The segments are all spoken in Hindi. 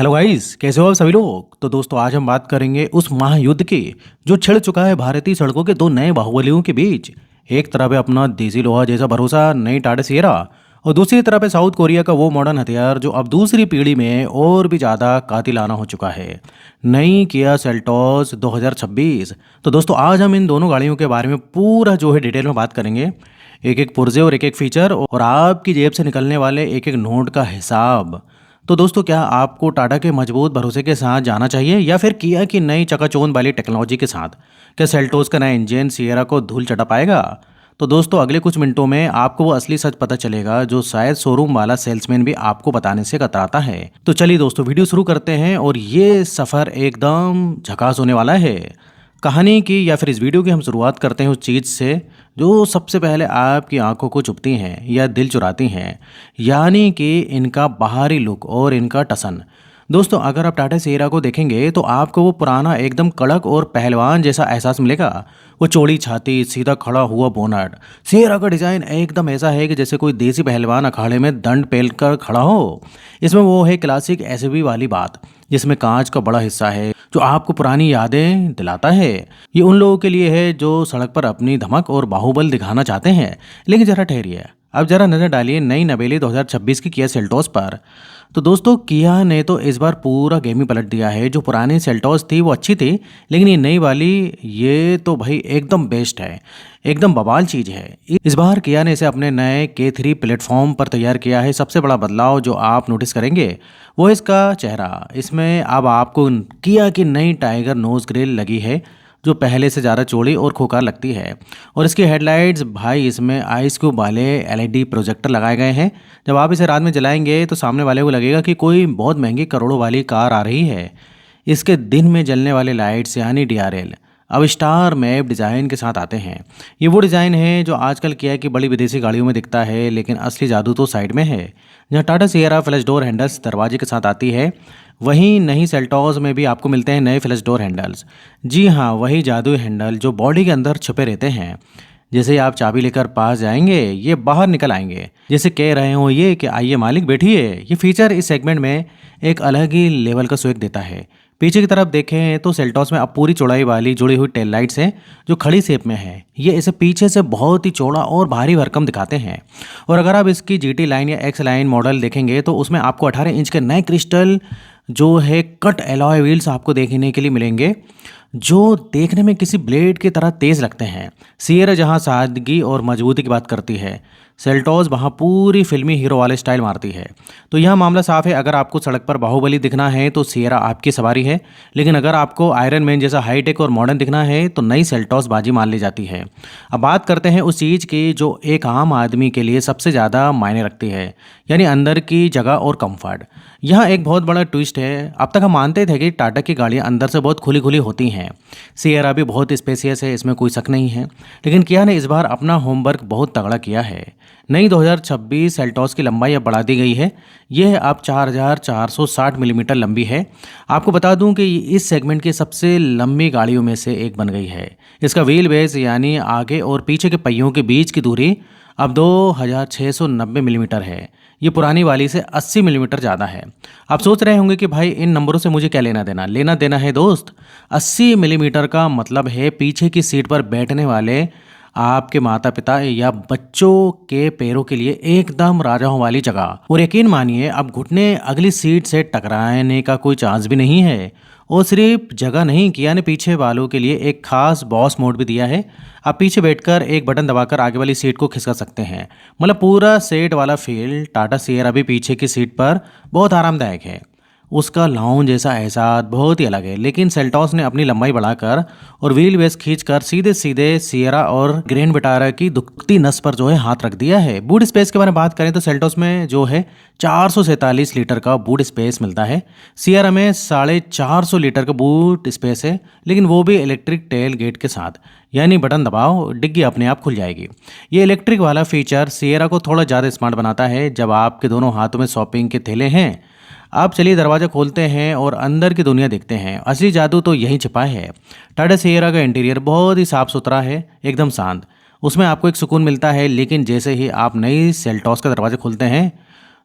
हेलो गाइस, कैसे हो आप सभी लोग। तो दोस्तों आज हम बात करेंगे उस महायुद्ध की जो छिड़ चुका है भारतीय सड़कों के दो नए बाहुबलियों के बीच। एक तरफ है अपना देसी लोहा जैसा भरोसा नई टाटा सिएरा, और दूसरी तरफ है साउथ कोरिया का वो मॉडर्न हथियार जो अब दूसरी पीढ़ी में और भी ज़्यादा कातिलाना हो चुका है, नई किया सेल्टॉस 2026। तो दोस्तों आज हम इन दोनों गाड़ियों के बारे में पूरा जो है डिटेल में बात करेंगे, एक एक पुर्जे और एक एक फीचर और आपकी जेब से निकलने वाले एक एक नोट का हिसाब। तो दोस्तों क्या आपको टाटा के मजबूत भरोसे के साथ जाना चाहिए या फिर किया की नई चकाचौंध वाली टेक्नोलॉजी के साथ। क्या सेल्टोस का नया इंजन सिएरा को धूल चटा पाएगा। तो दोस्तों अगले कुछ मिनटों में आपको वो असली सच पता चलेगा जो शायद शोरूम वाला सेल्समैन भी आपको बताने से कतराता है। तो चलिए दोस्तों वीडियो शुरू करते हैं और ये सफ़र एकदम झकास होने वाला है। कहानी की या फिर इस वीडियो की हम शुरुआत करते हैं उस चीज़ से जो सबसे पहले आपकी आंखों को चुभती हैं या दिल चुराती हैं, यानी कि इनका बाहरी लुक और इनका टसन। दोस्तों अगर आप टाटा सिएरा को देखेंगे तो आपको वो पुराना एकदम कड़क और पहलवान जैसा एहसास मिलेगा। वो चौड़ी छाती, सीधा खड़ा हुआ बोनट, सिएरा का डिज़ाइन एकदम ऐसा है कि जैसे कोई देसी पहलवान अखाड़े में दंड पेल कर खड़ा हो। इसमें वो है क्लासिक एसयूवी वाली बात, जिसमें कांच का बड़ा हिस्सा है जो आपको पुरानी यादें दिलाता है। ये उन लोगों के लिए है जो सड़क पर अपनी धमक और बाहुबल दिखाना चाहते हैं। लेकिन जरा ठहरिए, अब जरा नज़र डालिए नई नवेली 2026 की किया सेल्टोस पर। तो दोस्तों किया ने तो इस बार पूरा गेम ही पलट दिया है। जो पुरानी सेल्टोस थी वो अच्छी थी, लेकिन ये नई वाली ये तो भाई एकदम बेस्ट है, एकदम बवाल चीज़ है। इस बार किया ने इसे अपने नए K3 प्लेटफॉर्म पर तैयार किया है। सबसे बड़ा बदलाव जो आप नोटिस करेंगे वो इसका चेहरा। इसमें अब आपको किया की नई टाइगर नोज ग्रिल लगी है जो पहले से ज़्यादा चौड़ी और खोखला लगती है। और इसकी हेडलाइट्स भाई इसमें आइस क्यूब वाले एलईडी प्रोजेक्टर लगाए गए हैं। जब आप इसे रात में जलाएंगे तो सामने वाले को लगेगा कि कोई बहुत महंगी करोड़ों वाली कार आ रही है। इसके दिन में जलने वाले लाइट्स यानी डीआरएल अब स्टार मैप डिज़ाइन के साथ आते हैं। ये वो डिज़ाइन है जो आजकल किया कि बड़ी विदेशी गाड़ियों में दिखता है, लेकिन असली जादू तो साइड में है। जहाँ Tata Sierra flash door handles दरवाजे के साथ आती है, वहीं नई सेल्टॉस में भी आपको मिलते हैं नए फ्लैश डोर हैंडल्स। जी हाँ, वही जादुई हैंडल जो बॉडी के अंदर छुपे रहते हैं। जैसे ही आप चाबी लेकर पास जाएंगे ये बाहर निकल आएंगे, जैसे कह रहे हो ये कि आइए मालिक बैठिए। ये फीचर इस सेगमेंट में एक अलग ही लेवल का सुख देता है। पीछे की तरफ देखें तो सेल्टॉस में अब पूरी चौड़ाई वाली जुड़ी हुई टेल लाइट्स हैं जो खड़ी शेप में है। ये इसे पीछे से बहुत ही चौड़ा और भारी भरकम दिखाते हैं। और अगर आप इसकी जीटी लाइन या एक्स लाइन मॉडल देखेंगे तो उसमें आपको 18 इंच के नए क्रिस्टल जो है कट एलॉय व्हील्स आपको देखने के लिए मिलेंगे, जो देखने में किसी ब्लेड की तरह तेज लगते हैं। सिएरा जहां सादगी और मजबूती की बात करती है, सेल्टॉस वहां पूरी फिल्मी हीरो वाले स्टाइल मारती है। तो यह मामला साफ है, अगर आपको सड़क पर बाहुबली दिखना है तो सिएरा आपकी सवारी है, लेकिन अगर आपको आयरन मैन जैसा हाईटेक और मॉडर्न दिखना है तो नई सेल्टॉस बाजी मान ली जाती है। अब बात करते हैं उस चीज़ की जो एक आम आदमी के लिए सबसे ज़्यादा मायने रखती है, यानी अंदर की जगह और कंफर्ट। यहाँ एक बहुत बड़ा ट्विस्ट है। अब तक हम मानते थे कि टाटा की गाड़ियाँ अंदर से बहुत खुली खुली होती हैं, सिएरा भी बहुत स्पेसियस है, इसमें कोई शक नहीं है। लेकिन किया ने इस बार अपना होमवर्क बहुत तगड़ा किया है। नई 2026 सेल्टॉस की लंबाई अब बढ़ा दी गई है। यह अब 4460 मिलीमीटर लंबी है। आपको बता दूं कि इस सेगमेंट की सबसे लंबी गाड़ियों में से एक बन गई है। इसका व्हील बेस यानी आगे और पीछे के पहियों के बीच की दूरी अब 2690 मिलीमीटर है। ये पुरानी वाली से 80 मिलीमीटर ज़्यादा है। आप सोच रहे होंगे कि भाई इन नंबरों से मुझे क्या लेना देना। लेना देना है दोस्त, 80 मिलीमीटर का मतलब है पीछे की सीट पर बैठने वाले आपके माता पिता या बच्चों के पैरों के लिए एकदम राजाओं वाली जगह। और यकीन मानिए अब घुटने अगली सीट से टकराने का कोई चांस भी नहीं है। और सिर्फ जगह नहीं, किया ने पीछे वालों के लिए एक खास बॉस मोड भी दिया है। आप पीछे बैठकर एक बटन दबाकर आगे वाली सीट को खिसका सकते हैं। मतलब पूरा सेट वाला फील। टाटा सिएरा भी पीछे की सीट पर बहुत आरामदायक है, उसका लाउंज जैसा एहसास बहुत ही अलग है। लेकिन सेल्टॉस ने अपनी लंबाई बढ़ाकर और व्हील बेस खींचकर सीधे सीधे सिएरा और ग्रैंड विटारा की दुखती नस पर जो है हाथ रख दिया है। बूट स्पेस के बारे में बात करें तो सेल्टॉस में जो है 447 लीटर का बूट स्पेस मिलता है। सिएरा में 450 लीटर का बूट स्पेस है, लेकिन वो भी इलेक्ट्रिक टेल गेट के साथ, यानी बटन दबाओ डिग्गी अपने आप खुल जाएगी। ये इलेक्ट्रिक वाला फीचर सिएरा को थोड़ा ज़्यादा स्मार्ट बनाता है। जब आपके दोनों हाथों में शॉपिंग के थैले हैं, आप चलिए दरवाज़ा खोलते हैं और अंदर की दुनिया देखते हैं। असली जादू तो यहीं छिपा है। टाटा सिएरा का इंटीरियर बहुत ही साफ़ सुथरा है, एकदम शांत। उसमें आपको एक सुकून मिलता है। लेकिन जैसे ही आप नई सेल्टॉस का दरवाज़ा खोलते हैं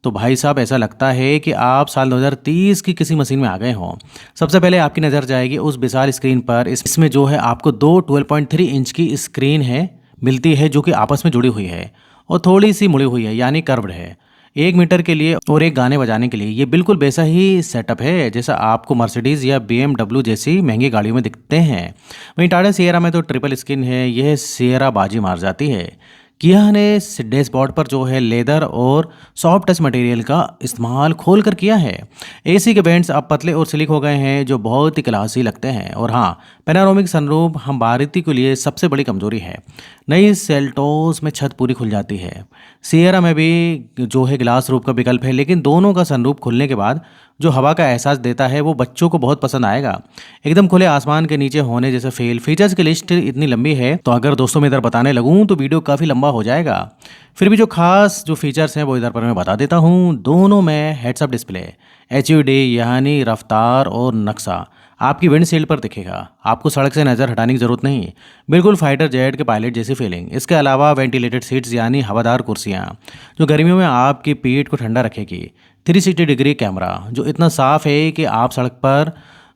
तो भाई साहब ऐसा लगता है कि आप साल 2030 की किसी मशीन में आ गए हों। सबसे पहले आपकी नज़र जाएगी उस विशाल स्क्रीन पर। इसमें जो है आपको दो 12.3 इंच की स्क्रीन है मिलती है, जो कि आपस में जुड़ी हुई है और थोड़ी सी मुड़ी हुई है, यानी कर्व्ड है। 1 मीटर के लिए और एक गाने बजाने के लिए ये बिल्कुल वैसा ही सेटअप है जैसा आपको मर्सिडीज़ या BMW जैसी महंगी गाड़ियों में दिखते हैं। वहीं टाटा सिएरा में तो ट्रिपल स्क्रीन है, यह सिएरा बाजी मार जाती है। किया ने डैशबोर्ड पर जो है लेदर और सॉफ्ट टच मटेरियल का इस्तेमाल खोल कर किया है। एसी के वेंट्स अब पतले और स्लिक हो गए हैं, जो बहुत ही क्लासी लगते हैं। और हाँ, पैनारोमिक सनरूफ हम भारतीय के लिए सबसे बड़ी कमजोरी है। नई सेल्टोस में छत पूरी खुल जाती है। सिएरा में भी जो है ग्लास रूफ का विकल्प है, लेकिन दोनों का सनरूफ खुलने के बाद जो हवा का एहसास देता है वो बच्चों को बहुत पसंद आएगा। एकदम खुले आसमान के नीचे होने जैसे फील। फीचर्स की लिस्ट इतनी लंबी है तो अगर दोस्तों मैं इधर बताने लगूं तो वीडियो काफ़ी लंबा हो जाएगा। फिर भी जो खास जो फीचर्स हैं वो इधर पर मैं बता देता हूं। दोनों में हेड्स अप डिस्प्ले, HUD यानी रफ्तार और नक्शा आपकी विंडशील्ड पर दिखेगा। आपको सड़क से नज़र हटाने की जरूरत नहीं। बिल्कुल फाइटर जेट के पायलट जैसी फीलिंग। इसके अलावा वेंटिलेटेड सीट्स यानी हवादार कुर्सियाँ जो गर्मियों में आपकी पीठ को ठंडा रखेगी। 360 डिग्री कैमरा जो इतना साफ है कि आप सड़क पर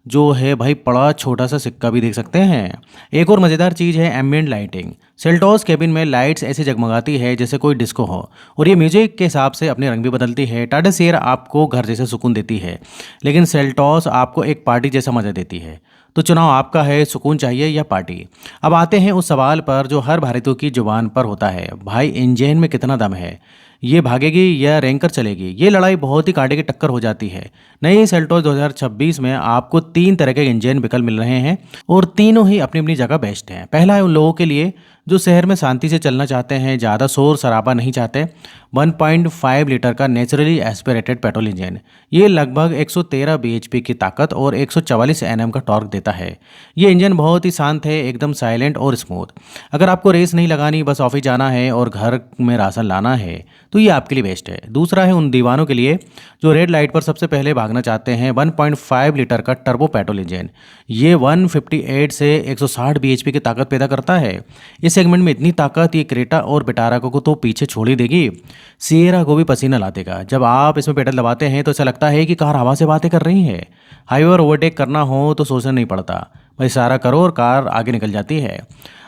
जो है भाई पड़ा छोटा सा सिक्का भी देख सकते हैं। एक और मज़ेदार चीज़ है एम्बिएंट लाइटिंग। सेल्टोस केबिन में लाइट्स ऐसे जगमगाती है जैसे कोई डिस्को हो, और ये म्यूजिक के हिसाब से अपने रंग भी बदलती है। टाटा सिएरा आपको घर जैसे सुकून देती है, लेकिन सेल्टोस आपको एक पार्टी जैसा मज़ा देती है। तो चुनाव आपका है, सुकून चाहिए या पार्टी। अब आते हैं उस सवाल पर जो हर भारतीय की जुबान पर होता है, भाई इंजन में कितना दम है, ये भागेगी या रैंकर चलेगी। ये लड़ाई बहुत ही कांटे की टक्कर हो जाती है। नई सेल्टोस 2026 में आपको 3 तरह के इंजन विकल्प मिल रहे हैं और तीनों ही अपनी अपनी जगह बेस्ट हैं। पहला है उन लोगों के लिए जो शहर में शांति से चलना चाहते हैं, ज़्यादा शोर शराबा नहीं चाहते। 1.5 लीटर का नेचुरली एस्पिरेटेड पेट्रोल इंजन, ये लगभग 113 bhp की ताकत और 144 Nm का टॉर्क देता है। ये इंजन बहुत ही शांत है, एकदम साइलेंट और स्मूथ। अगर आपको रेस नहीं लगानी, बस ऑफिस जाना है और घर में राशन लाना है, तो ये आपके लिए बेस्ट है। दूसरा है उन दीवानों के लिए जो रेड लाइट पर सबसे पहले भागना चाहते हैं। 1.5 लीटर का टर्बो पेट्रोल इंजन, ये 158 से 160 bhp की ताकत पैदा करता है। इस सेगमेंट में इतनी ताकत ये क्रेटा और विटारा को तो पीछे छोड़ ही देगी, सिएरा को भी पसीना ला देगा। जब आप इसमें पेडल दबाते हैं तो ऐसा लगता है कि कार हवा से बातें कर रही है। हाईवे पर ओवरटेक करना हो तो सोचना नहीं पड़ता, भाई इशारा करो और कार आगे निकल जाती है।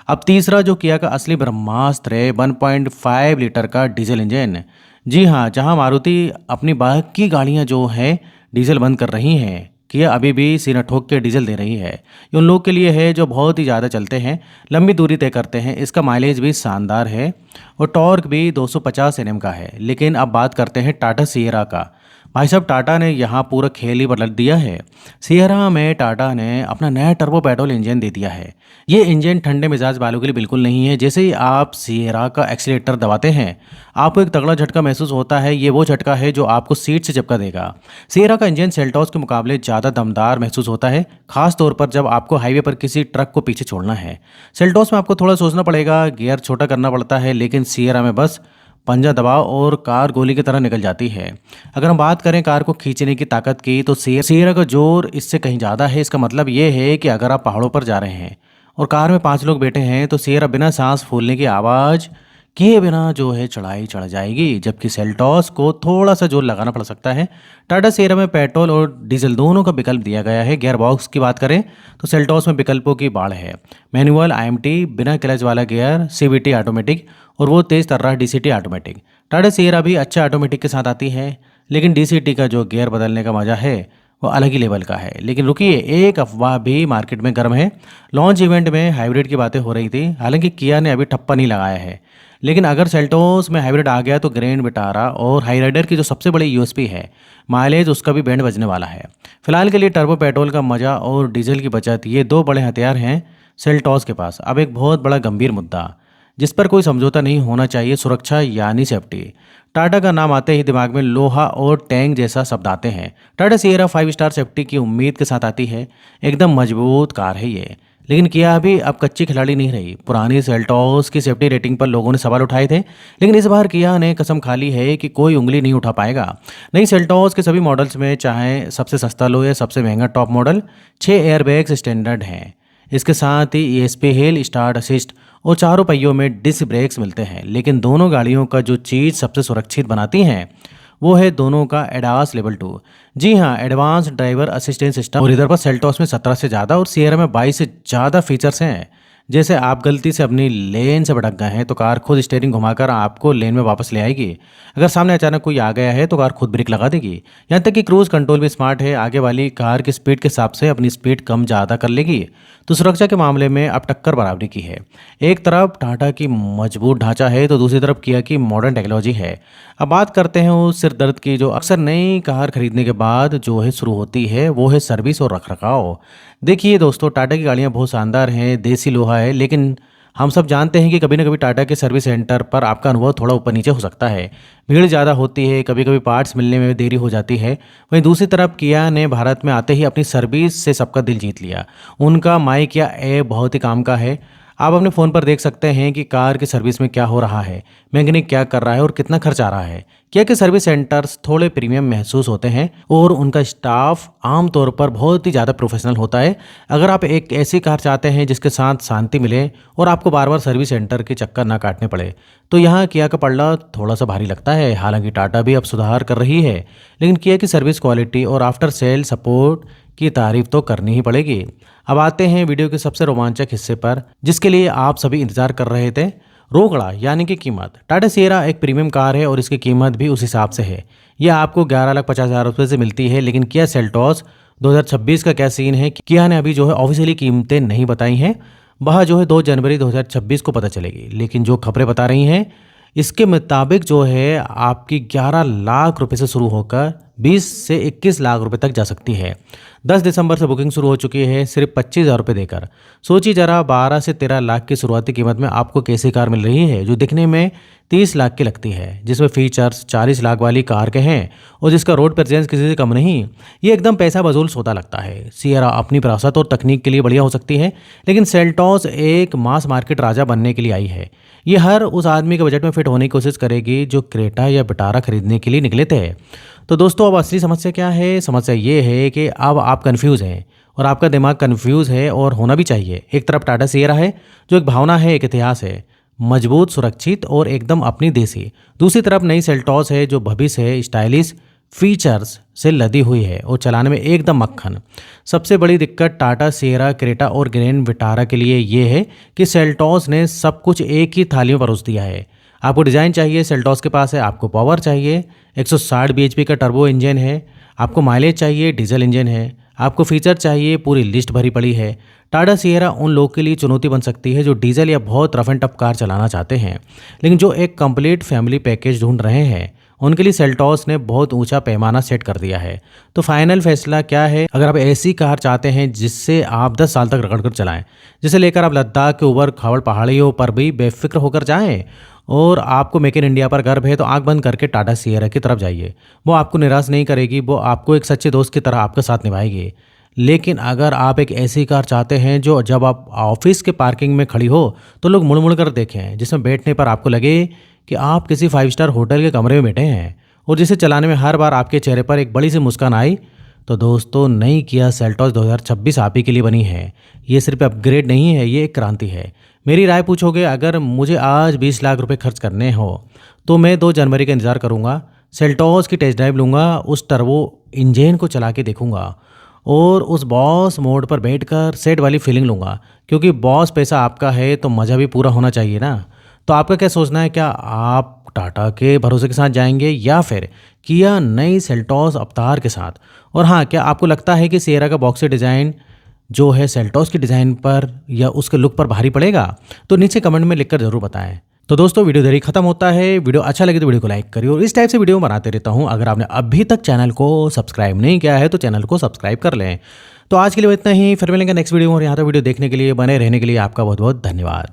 अब तीसरा जो किया का असली ब्रह्मास्त्र है, 1.5 लीटर का डीजल इंजन। जी हाँ, जहाँ मारुति अपनी बाकी गाड़ियाँ जो हैं डीजल बंद कर रही हैं, किया अभी भी सीना ठोक के डीजल दे रही है। ये उन लोग के लिए है जो बहुत ही ज़्यादा चलते हैं, लंबी दूरी तय करते हैं। इसका माइलेज भी शानदार है और टॉर्क भी 250 Nm का है। लेकिन अब बात करते हैं टाटा सिएरा का। भाई साहब, टाटा ने यहाँ पूरा खेल ही बदल दिया है। सिएरा में टाटा ने अपना नया टर्बो पेट्रोल इंजन दे दिया है। ये इंजन ठंडे मिजाज वालों के लिए बिल्कुल नहीं है। जैसे ही आप सिएरा का एक्सीलेटर दबाते हैं, आपको एक तगड़ा झटका महसूस होता है। ये वो झटका है जो आपको सीट से चिपका देगा। सिएरा का इंजन सेल्टोस के मुकाबले ज़्यादा दमदार महसूस होता है, खास तौर पर जब आपको हाईवे पर किसी ट्रक को पीछे छोड़ना है। सेल्टोस में आपको थोड़ा सोचना पड़ेगा, गियर छोटा करना पड़ता है, लेकिन सिएरा में बस पंजा दबाव और कार गोली की तरह निकल जाती है। अगर हम बात करें कार को खींचने की ताकत की, तो सिएरा का जोर इससे कहीं ज़्यादा है। इसका मतलब ये है कि अगर आप पहाड़ों पर जा रहे हैं और कार में 5 लोग बैठे हैं, तो सिएरा बिना सांस फूलने की आवाज़ किए बिना जो है चढ़ाई चढ़ जाएगी, जबकि सेल्टोस को थोड़ा सा जोर लगाना पड़ सकता है। टाटा सिएरा में पेट्रोल और डीजल दोनों का विकल्प दिया गया है। गियर बॉक्स की बात करें तो सेल्टोस में विकल्पों की बाढ़ है। मैनुअल, IMT, बिना क्लच वाला गियर, CVT ऑटोमेटिक और वो तेज़ तर्रार DCT ऑटोमेटिक। टाटा सिएरा भी अच्छा ऑटोमेटिक के साथ आती है, लेकिन DCT का जो गियर बदलने का मजा है वो अलग ही लेवल का है। लेकिन रुकिए, एक अफवाह भी मार्केट में गर्म है। लॉन्च इवेंट में हाइब्रिड की बातें हो रही थी, हालांकि किया ने अभी ठप्पा नहीं लगाया है। लेकिन अगर सेल्टोस में हाइब्रिड आ गया तो ग्रैंड विटारा और हाईराइडर की जो सबसे बड़ी USP है, माइलेज, उसका भी बैंड बजने वाला है। फिलहाल के लिए टर्बो पेट्रोल का मजा और डीजल की बचत, ये 2 बड़े हथियार हैं सेल्टोस के पास। अब एक बहुत बड़ा गंभीर मुद्दा जिस पर कोई समझौता नहीं होना चाहिए, सुरक्षा यानी सेफ्टी। टाटा का नाम आते ही दिमाग में लोहा और टैंक जैसा शब्द आते हैं। टाटा सिएरा 5 स्टार सेफ्टी की उम्मीद के साथ आती है। एकदम मजबूत कार है ये। लेकिन किया भी अब कच्ची खिलाड़ी नहीं रही। पुरानी सेल्टोस की सेफ्टी रेटिंग पर लोगों ने सवाल उठाए थे, लेकिन इस बार किया ने कसम खा ली है कि कोई उंगली नहीं उठा पाएगा। नई सेल्टोस के सभी मॉडल्स में, चाहे सबसे सस्ता लो या सबसे महंगा टॉप मॉडल, 6 एयरबैग्स स्टैंडर्ड हैं। इसके साथ ही ESP हिल स्टार्ट असिस्ट और चारों पहियों में डिस्क ब्रेक्स मिलते हैं। लेकिन दोनों गाड़ियों का जो चीज़ सबसे सुरक्षित बनाती हैं वो है दोनों का एडास लेवल 2। जी हाँ, एडवांस ड्राइवर असिस्टेंट सिस्टम। और इधर पर सेल्टॉस में 17 से ज़्यादा और सिएरा में 22 से ज़्यादा फीचर्स हैं। जैसे आप गलती से अपनी लेन से भटक गए हैं तो कार खुद स्टीयरिंग घुमाकर आपको लेन में वापस ले आएगी। अगर सामने अचानक कोई आ गया है तो कार खुद ब्रेक लगा देगी। यहाँ तक कि क्रूज कंट्रोल भी स्मार्ट है, आगे वाली कार की स्पीड के हिसाब से अपनी स्पीड कम ज़्यादा कर लेगी। तो सुरक्षा के मामले में अब टक्कर बराबरी की है। एक तरफ टाटा की मजबूत ढांचा है तो दूसरी तरफ किया की मॉडर्न टेक्नोलॉजी है। अब बात करते हैं उस सिर दर्द की जो अक्सर नई कार खरीदने के बाद जो है शुरू होती है, वो है सर्विस और रखरखाव। देखिए दोस्तों, टाटा की गाड़ियाँ बहुत शानदार हैं, देसी लोहा है, लेकिन हम सब जानते हैं कि कभी ना कभी टाटा के सर्विस सेंटर पर आपका अनुभव थोड़ा ऊपर नीचे हो सकता है। भीड़ ज़्यादा होती है, कभी कभी पार्ट्स मिलने में देरी हो जाती है। वहीं दूसरी तरफ किया ने भारत में आते ही अपनी सर्विस से सबका दिल जीत लिया। उनका माई किया ऐप बहुत ही काम का है। आप अपने फ़ोन पर देख सकते हैं कि कार की सर्विस में क्या हो रहा है, मैकेनिक क्या कर रहा है और कितना खर्च आ रहा है। क्या कि सर्विस सेंटर्स थोड़े प्रीमियम महसूस होते हैं और उनका स्टाफ आमतौर पर बहुत ही ज़्यादा प्रोफेशनल होता है। अगर आप एक ऐसी कार चाहते हैं जिसके साथ शांति मिले और आपको बार बार सर्विस सेंटर के चक्कर ना काटने पड़े, तो यहाँ किया का पड़ना थोड़ा सा भारी लगता है। हालांकि टाटा भी अब सुधार कर रही है, लेकिन किया की सर्विस क्वालिटी और आफ्टर सेल सपोर्ट की तारीफ तो करनी ही पड़ेगी। अब आते हैं वीडियो के सबसे रोमांचक हिस्से पर, जिसके लिए आप सभी इंतजार कर रहे थे, रोकड़ा यानी कि कीमत। टाटा सिएरा एक प्रीमियम कार है और इसकी कीमत भी उस हिसाब से है। यह आपको 11,50,000 रुपये से मिलती है। लेकिन किया सेल्टॉस 2026 का क्या सीन है, किया ने अभी जो है ऑफिशियली कीमतें नहीं बताई हैं। वह जो है 2 जनवरी 2026 को पता चलेगी। लेकिन जो खबरें बता रही हैं इसके मुताबिक जो है आपकी 11 लाख रुपए से शुरू होकर 20 से 21 लाख रुपए तक जा सकती है। 10 दिसंबर से बुकिंग शुरू हो चुकी है, सिर्फ 25,000 रुपये देकर। सोचिए जरा, 12 से 13 लाख की शुरुआती कीमत में आपको कैसी कार मिल रही है जो दिखने में 30 लाख की लगती है, जिसमें फीचर्स 40 लाख वाली कार के हैं और जिसका रोड प्रेजेंस किसी से कम नहीं। ये एकदम पैसा वसूल सौदा लगता है। सिएरा अपनी विरासत और तकनीक के लिए बढ़िया हो सकती है, लेकिन सेल्टॉस एक मास मार्केट राजा बनने के लिए आई है। ये हर उस आदमी के बजट में फिट होने की कोशिश करेगी जो क्रेटा या विटारा खरीदने के लिए निकले थे। तो दोस्तों, अब असली समस्या क्या है? समस्या ये है कि अब आप कंफ्यूज हैं और आपका दिमाग कंफ्यूज है और होना भी चाहिए। एक तरफ टाटा सिएरा है जो एक भावना है, एक इतिहास है, मजबूत, सुरक्षित और एकदम अपनी देसी। दूसरी तरफ नई सेल्टॉस है जो भविष्य है, स्टाइलिश, फीचर्स से लदी हुई है और चलाने में एकदम मक्खन। सबसे बड़ी दिक्कत टाटा सिएरा, क्रेटा और ग्रैंड विटारा के लिए ये है कि सेल्टॉस ने सब कुछ एक ही थाली में परोस दिया है। आपको डिज़ाइन चाहिए, सेल्टॉस के पास है। आपको पावर चाहिए, 160 bhp का टर्बो इंजन है। आपको माइलेज चाहिए, डीजल इंजन है। आपको फीचर चाहिए, पूरी लिस्ट भरी पड़ी है। टाटा सिएरा उन लोगों के लिए चुनौती बन सकती है जो डीजल या बहुत रफ एंड टफ कार चलाना चाहते हैं, लेकिन जो एक कंप्लीट फैमिली पैकेज ढूंढ रहे हैं, उनके लिए सेल्टॉस ने बहुत ऊंचा पैमाना सेट कर दिया है। तो फाइनल फैसला क्या है? अगर आप ऐसी कार चाहते हैं जिससे आप 10 साल तक रगड़ कर चलाएं, जिसे लेकर आप लद्दाख के ऊपर खावड़ पहाड़ियों पर भी बेफिक्र होकर जाएं, और आपको मेक इन इंडिया पर गर्व है, तो आंख बंद करके टाटा सिएरा की तरफ जाइए। वो आपको निराश नहीं करेगी, वो आपको एक सच्चे दोस्त की तरह आपके साथ निभाएगी। लेकिन अगर आप एक ऐसी कार चाहते हैं जो जब आप ऑफिस के पार्किंग में खड़ी हो तो लोग मुड़ मुड़ कर देखें, जिसमें बैठने पर आपको लगे कि आप किसी 5 स्टार होटल के कमरे में बैठे हैं, और जिसे चलाने में हर बार आपके चेहरे पर एक बड़ी सी मुस्कान आई, तो दोस्तों नई किया सेल्टॉस 2026 आप ही के लिए बनी है। ये सिर्फ अपग्रेड नहीं है, ये एक क्रांति है। मेरी राय पूछोगे, अगर मुझे आज 20 लाख रुपए खर्च करने हो तो मैं 2 जनवरी का इंतज़ार करूँगा। सेल्टॉस की टेस्ट ड्राइव लूँगा, उस टर्बो इंजन को चला के देखूँगा और उस बॉस मोड पर बैठकर सेट वाली फीलिंग लूँगा, क्योंकि बॉस पैसा आपका है तो मज़ा भी पूरा होना चाहिए ना। तो आपका क्या सोचना है? क्या आप टाटा के भरोसे के साथ जाएंगे या फिर किया नई सेल्टॉस अवतार के साथ? और हाँ, क्या आपको लगता है कि सिएरा का बॉक्सी डिज़ाइन जो है सेल्टॉस के डिज़ाइन पर या उसके लुक पर भारी पड़ेगा? तो नीचे कमेंट में लिखकर जरूर बताएं। तो दोस्तों, वीडियो इधर ही खत्म होता है। वीडियो अच्छा लगे तो वीडियो को लाइक करिए और इस टाइप से वीडियो बनाते रहता हूँ। अगर आपने अभी तक चैनल को सब्सक्राइब नहीं किया है तो चैनल को सब्सक्राइब कर लें। तो आज के लिए इतना ही, फिर मिलेंगे नेक्स्ट वीडियो। और यहाँ तक वीडियो देखने के लिए, बने रहने के लिए आपका बहुत बहुत धन्यवाद।